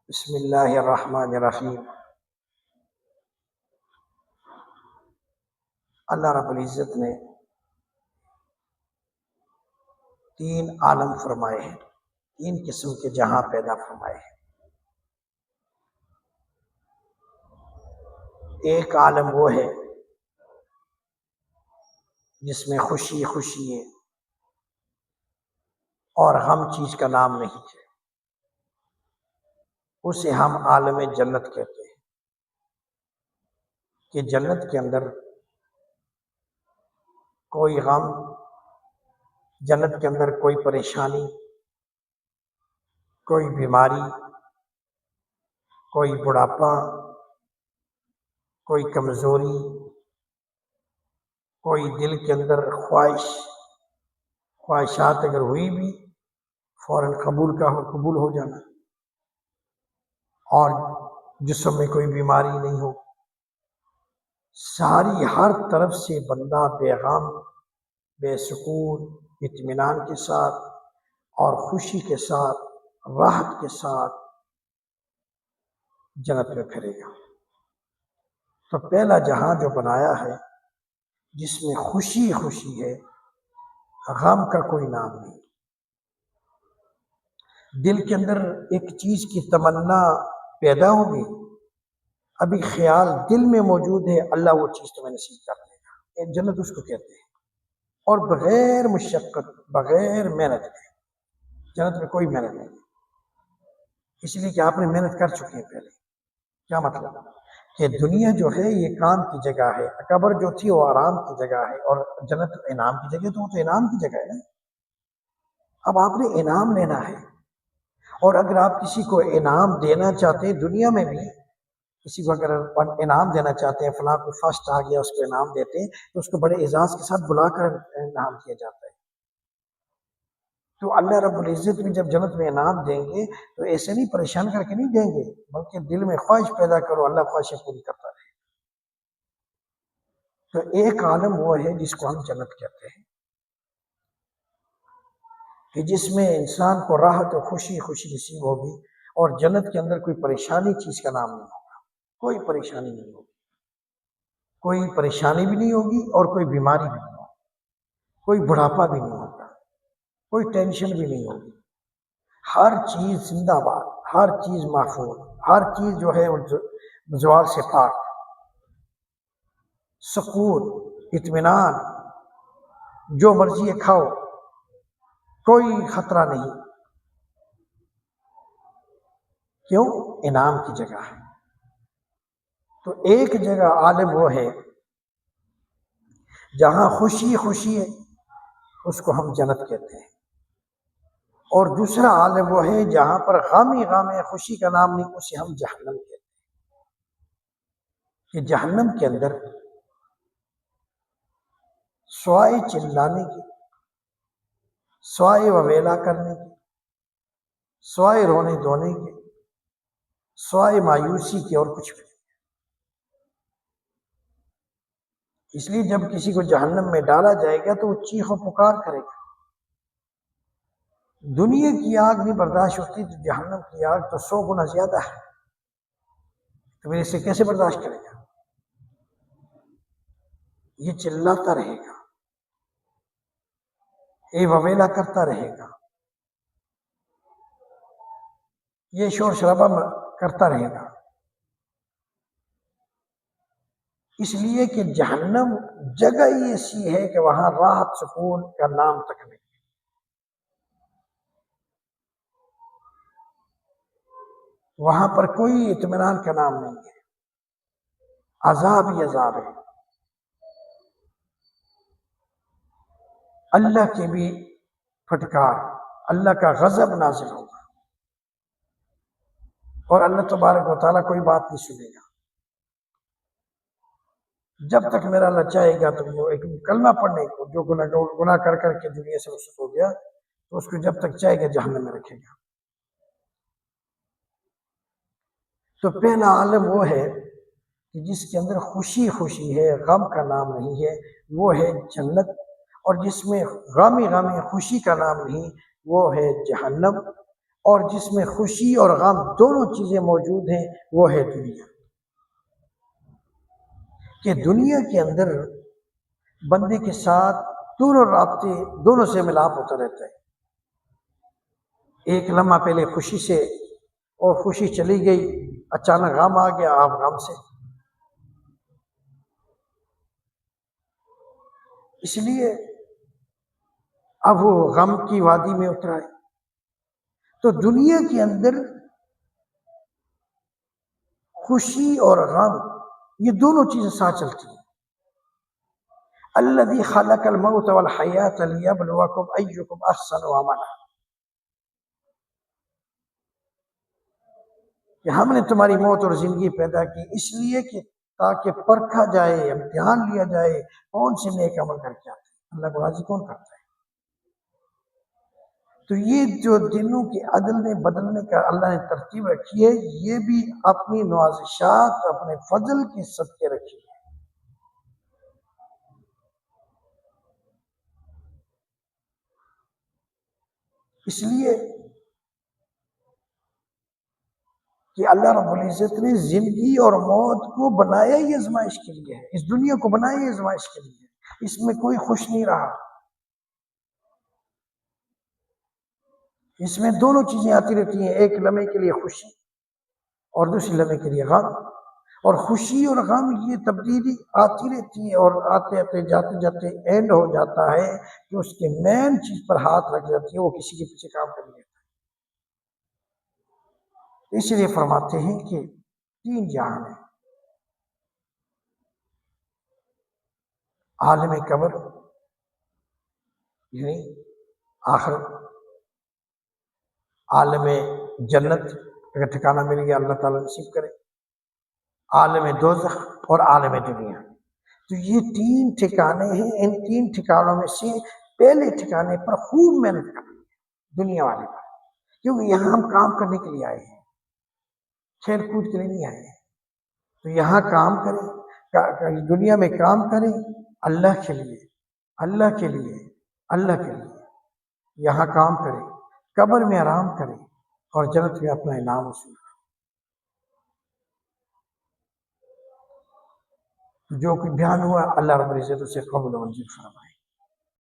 بسم اللہ الرحمن الرحیم۔ اللہ رب العزت نے تین عالم فرمائے ہیں، تین قسم کے جہاں پیدا فرمائے ہیں۔ ایک عالم وہ ہے جس میں خوشی خوشی ہے اور غم چیز کا نام نہیں ہے، اسے ہم عالم جنت کہتے ہیں کہ جنت کے اندر کوئی غم، جنت کے اندر کوئی پریشانی، کوئی بیماری، کوئی بڑھاپا، کوئی کمزوری، کوئی دل کے اندر خواہشات اگر ہوئی بھی فوراً قبول ہو جانا، اور جسم میں کوئی بیماری نہیں ہو، ساری ہر طرف سے بندہ بے غم، بے سکون، اطمینان کے ساتھ اور خوشی کے ساتھ، راحت کے ساتھ جنت میں پھرے گا۔ تو پہلا جہاں جو بنایا ہے جس میں خوشی خوشی ہے، غم کا کوئی نام نہیں، دل کے اندر ایک چیز کی تمنا پیدا ہوگی، ابھی خیال دل میں موجود ہے، اللہ وہ چیز تمہیں نصیب کر دے گا، ایک جنت اس کو کہتے ہیں، اور بغیر مشقت، بغیر محنت کے، جنت میں کوئی محنت نہیں، اس لیے کہ آپ نے محنت کر چکے ہیں پہلے۔ کیا مطلب کہ دنیا جو ہے یہ کام کی جگہ ہے، قبر جو تھی وہ آرام کی جگہ ہے، اور جنت انعام کی جگہ، تو وہ تو انعام کی جگہ ہے نا۔ اب آپ نے انعام لینا ہے، اور اگر آپ کسی کو انعام دینا چاہتے ہیں دنیا میں بھی، کسی کو اگر انعام دینا چاہتے ہیں، فلاں کو فرسٹ آ گیا اس کو انعام دیتے ہیں، تو اس کو بڑے اعزاز کے ساتھ بلا کر انعام کیا جاتا ہے۔ تو اللہ رب العزت بھی جب جنت میں انعام دیں گے تو ایسے نہیں پریشان کر کے نہیں دیں گے، بلکہ دل میں خواہش پیدا کرو، اللہ خواہشیں پوری کرتا رہے۔ تو ایک عالم وہ ہے جس کو ہم جنت کہتے ہیں، کہ جس میں انسان کو راحت اور خوشی نصیب ہوگی، اور جنت کے اندر کوئی پریشانی چیز کا نام نہیں ہوگا، کوئی پریشانی نہیں ہوگی، کوئی پریشانی بھی نہیں ہوگی، اور کوئی بیماری بھی نہیں ہوگی، کوئی بڑھاپا بھی نہیں ہوگا، کوئی ٹینشن بھی نہیں ہوگی، ہر چیز زندہ باد، ہر چیز محفوظ، ہر چیز جو ہے زوال سے پاک، سکون، اطمینان، جو مرضی ہے کھاؤ، کوئی خطرہ نہیں۔ کیوں؟ انعام کی جگہ ہے۔ تو ایک جگہ عالم وہ ہے جہاں خوشی خوشی ہے، اس کو ہم جنت کہتے ہیں، اور دوسرا عالم وہ ہے جہاں پر غم ہی غم ہے، خوشی کا نام نہیں، اسے ہم جہنم کہتے ہیں، کہ جہنم کے اندر سوائے چلانے کی، سوائے وویلا کرنے کی، سوائے رونے دھونے کے، سوائے مایوسی کے اور کچھ بھی نہیں۔ اس لیے جب کسی کو جہنم میں ڈالا جائے گا تو وہ چیخ و پکار کرے گا، دنیا کی آگ نہیں برداشت ہوتی تو جہنم کی آگ تو 100 گنا زیادہ ہے، تو پھر اسے کیسے برداشت کرے گا؟ یہ چلاتا رہے گا، یہ وویلا کرتا رہے گا، یہ شور شرابہ کرتا رہے گا، اس لیے کہ جہنم جگہ ہی ایسی ہے کہ وہاں راحت سکون کا نام تک نہیں، وہاں پر کوئی اطمینان کا نام نہیں ہے، عذاب ہی عذاب ہے، اللہ کے بھی پھٹکار، اللہ کا غضب نازل ہوگا، اور اللہ تبارک و تعالیٰ کوئی بات نہیں سنے گا، جب تک میرا اللہ چاہے گا تو وہ ایک کلمہ پڑھنے کو، جو گناہ کر کر کے دنیا سے رخصت ہو گیا، تو اس کو جب تک چاہے گا جہنم میں رکھے گا۔ تو پہلا عالم وہ ہے کہ جس کے اندر خوشی خوشی ہے، غم کا نام نہیں ہے، وہ ہے جنت، اور جس میں غم ہی غم ہے، خوشی کا نام نہیں، وہ ہے جہنم، اور جس میں خوشی اور غم دونوں چیزیں موجود ہیں، وہ ہے دنیا۔ کہ دنیا کے اندر بندے کے ساتھ دونوں رابطے، دونوں سے ملاپ ہوتا رہتا ہے۔ ایک لمحہ پہلے خوشی سے، اور خوشی چلی گئی، اچانک غم آ گیا، آپ غم سے۔ اس لیے اب وہ غم کی وادی میں اترا ہے۔ تو دنیا کے اندر خوشی اور غم، یہ دونوں چیزیں ساتھ چلتی ہیں۔ الذی خلق الموت والحیات لیبلوکم ایکم احسن عملا، کہ ہم نے تمہاری موت اور زندگی پیدا کی اس لیے کہ تاکہ پرکھا جائے، امتحان لیا جائے کون سے نیک عمل کر کے آتے ہیں، اللہ کو راضی کون کرتا ہے۔ تو یہ جو دنوں کے عدل میں بدلنے کا اللہ نے ترتیب رکھی ہے، یہ بھی اپنی نوازشات، اپنے فضل کے صدقے رکھی ہے۔ اس لیے کہ اللہ رب العزت نے زندگی اور موت کو بنایا ہی آزمائش کے لیے ہے، اس دنیا کو بنایا ہی آزمائش کے لیے ہے۔ اس میں کوئی خوش نہیں رہا، اس میں دونوں چیزیں آتی رہتی ہیں، ایک لمحے کے لیے خوشی اور دوسری لمحے کے لیے غم۔ اور خوشی اور غم یہ تبدیلی آتی رہتی ہے، اور آتے آتے جاتے جاتے اینڈ ہو جاتا ہے کہ اس کے مین چیز پر ہاتھ رکھ جاتی ہے، وہ کسی کے پیچھے کام کر لیتا ہے۔ اس لیے فرماتے ہیں کہ 3 جہان ہیں: عالم قبر یعنی آخرت، عالم جنت اگر ٹھکانہ مل گیا اللہ تعالیٰ نصیب کرے، عالم دوزخ اور عالم دنیا۔ تو یہ 3 ٹھکانے ہیں۔ ان 3 ٹھکانوں میں سے پہلے ٹھکانے پر خوب محنت کرنی ہے، دنیا والے پر، کیونکہ یہاں ہم کام کرنے کے لیے آئے ہیں، کھیل کود کے لیے نہیں آئے ہیں۔ تو یہاں کام کریں، دنیا میں کام کریں اللہ کے لیے، اللہ کے لیے، اللہ کے لیے۔ یہاں کام کریں، قبر میں آرام کریں، اور جنت میں اپنا انعام حاصل کریں۔ جو کہ بیان ہوا اللہ رب العزت اسے قبول و منظور فرمائے۔